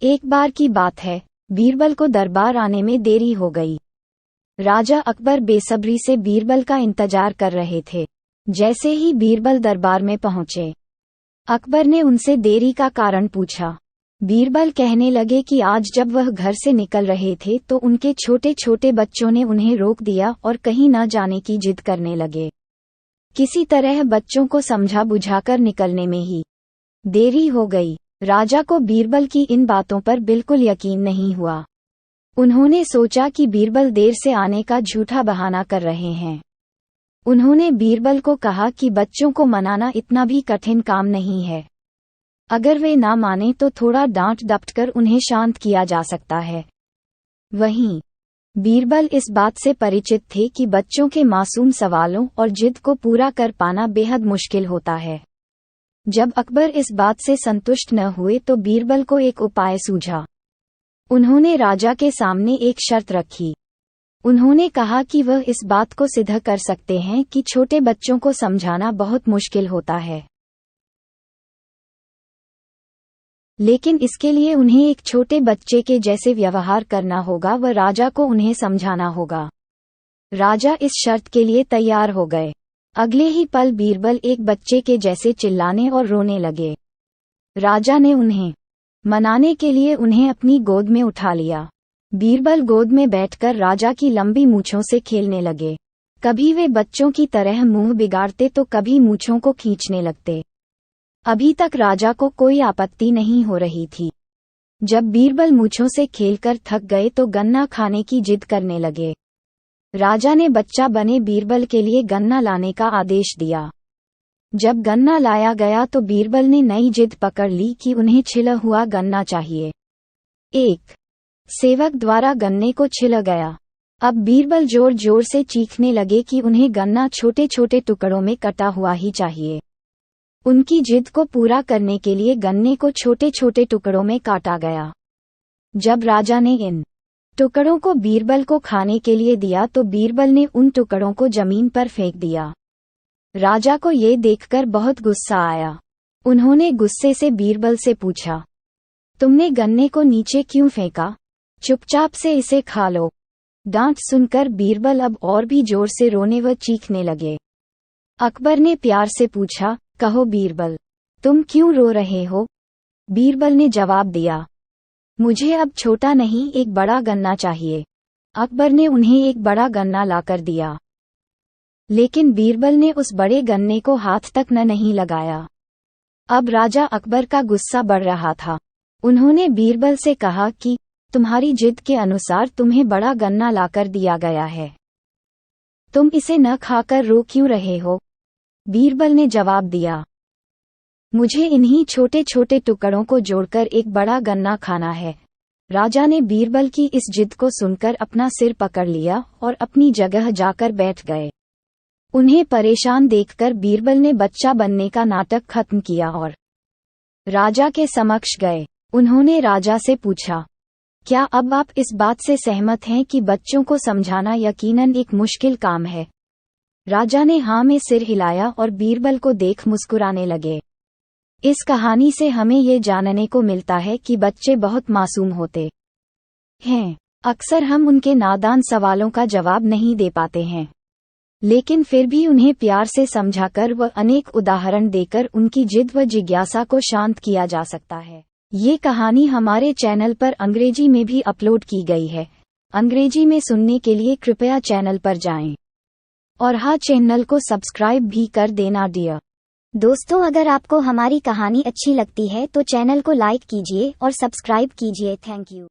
एक बार की बात है, बीरबल को दरबार आने में देरी हो गई। राजा अकबर बेसब्री से बीरबल का इंतजार कर रहे थे। जैसे ही बीरबल दरबार में पहुंचे, अकबर ने उनसे देरी का कारण पूछा। बीरबल कहने लगे कि आज जब वह घर से निकल रहे थे तो उनके छोटे छोटे बच्चों ने उन्हें रोक दिया और कहीं न जाने की जिद करने लगे। किसी तरह बच्चों को समझा बुझाकर निकलने में ही देरी हो गई। राजा को बीरबल की इन बातों पर बिल्कुल यकीन नहीं हुआ। उन्होंने सोचा कि बीरबल देर से आने का झूठा बहाना कर रहे हैं। उन्होंने बीरबल को कहा कि बच्चों को मनाना इतना भी कठिन काम नहीं है। अगर वे ना माने तो थोड़ा डांट डपट कर उन्हें शांत किया जा सकता है। वहीं बीरबल इस बात से परिचित थे कि बच्चों के मासूम सवालों और जिद को पूरा कर पाना बेहद मुश्किल होता है। जब अकबर इस बात से संतुष्ट न हुए तो बीरबल को एक उपाय सूझा। उन्होंने राजा के सामने एक शर्त रखी। उन्होंने कहा कि वह इस बात को सिद्ध कर सकते हैं कि छोटे बच्चों को समझाना बहुत मुश्किल होता है, लेकिन इसके लिए उन्हें एक छोटे बच्चे के जैसे व्यवहार करना होगा व राजा को उन्हें समझाना होगा। राजा इस शर्त के लिए तैयार हो गए। अगले ही पल बीरबल एक बच्चे के जैसे चिल्लाने और रोने लगे। राजा ने उन्हें मनाने के लिए उन्हें अपनी गोद में उठा लिया। बीरबल गोद में बैठकर राजा की लंबी मूंछों से खेलने लगे। कभी वे बच्चों की तरह मुंह बिगाड़ते तो कभी मूंछों को खींचने लगते। अभी तक राजा को कोई आपत्ति नहीं हो रही थी। जब बीरबल मूंछों से खेलकर थक गए तो गन्ना खाने की जिद करने लगे। राजा ने बच्चा बने बीरबल के लिए गन्ना लाने का आदेश दिया। जब गन्ना लाया गया तो बीरबल ने नई जिद पकड़ ली कि उन्हें छिला हुआ गन्ना चाहिए। एक सेवक द्वारा गन्ने को छिला गया। अब बीरबल जोर जोर से चीखने लगे कि उन्हें गन्ना छोटे छोटे टुकड़ों में कटा हुआ ही चाहिए। उनकी जिद को पूरा करने के लिए गन्ने को छोटे छोटे टुकड़ों में काटा गया। जब राजा ने इन टुकड़ों को बीरबल को खाने के लिए दिया तो बीरबल ने उन टुकड़ों को जमीन पर फेंक दिया। राजा को ये देखकर बहुत गुस्सा आया। उन्होंने गुस्से से बीरबल से पूछा, तुमने गन्ने को नीचे क्यों फेंका? चुपचाप से इसे खा लो। डांट सुनकर बीरबल अब और भी जोर से रोने व चीखने लगे। अकबर ने प्यार से पूछा, कहो बीरबल, तुम क्यों रो रहे हो? बीरबल ने जवाब दिया, मुझे अब छोटा नहीं एक बड़ा गन्ना चाहिए। अकबर ने उन्हें एक बड़ा गन्ना लाकर दिया, लेकिन बीरबल ने उस बड़े गन्ने को हाथ तक नहीं लगाया। अब राजा अकबर का गुस्सा बढ़ रहा था। उन्होंने बीरबल से कहा कि तुम्हारी जिद के अनुसार तुम्हें बड़ा गन्ना लाकर दिया गया है, तुम इसे न खाकर रो क्यों रहे हो? बीरबल ने जवाब दिया, मुझे इन्हीं छोटे छोटे टुकड़ों को जोड़कर एक बड़ा गन्ना खाना है। राजा ने बीरबल की इस जिद को सुनकर अपना सिर पकड़ लिया और अपनी जगह जाकर बैठ गए। उन्हें परेशान देखकर बीरबल ने बच्चा बनने का नाटक खत्म किया और राजा के समक्ष गए। उन्होंने राजा से पूछा, क्या अब आप इस बात से सहमत हैं कि बच्चों को समझाना यकीनन एक मुश्किल काम है? राजा ने हाँ में सिर हिलाया और बीरबल को देख मुस्कुराने लगे। इस कहानी से हमें ये जानने को मिलता है कि बच्चे बहुत मासूम होते हैं। अक्सर हम उनके नादान सवालों का जवाब नहीं दे पाते हैं, लेकिन फिर भी उन्हें प्यार से समझाकर व अनेक उदाहरण देकर उनकी जिद व जिज्ञासा को शांत किया जा सकता है। ये कहानी हमारे चैनल पर अंग्रेजी में भी अपलोड की गई है। अंग्रेजी में सुनने के लिए कृपया चैनल पर जाएं और हाँ, चैनल को सब्सक्राइब भी कर देना डियर दोस्तों। अगर आपको हमारी कहानी अच्छी लगती है तो चैनल को लाइक कीजिए और सब्सक्राइब कीजिए। Thank you.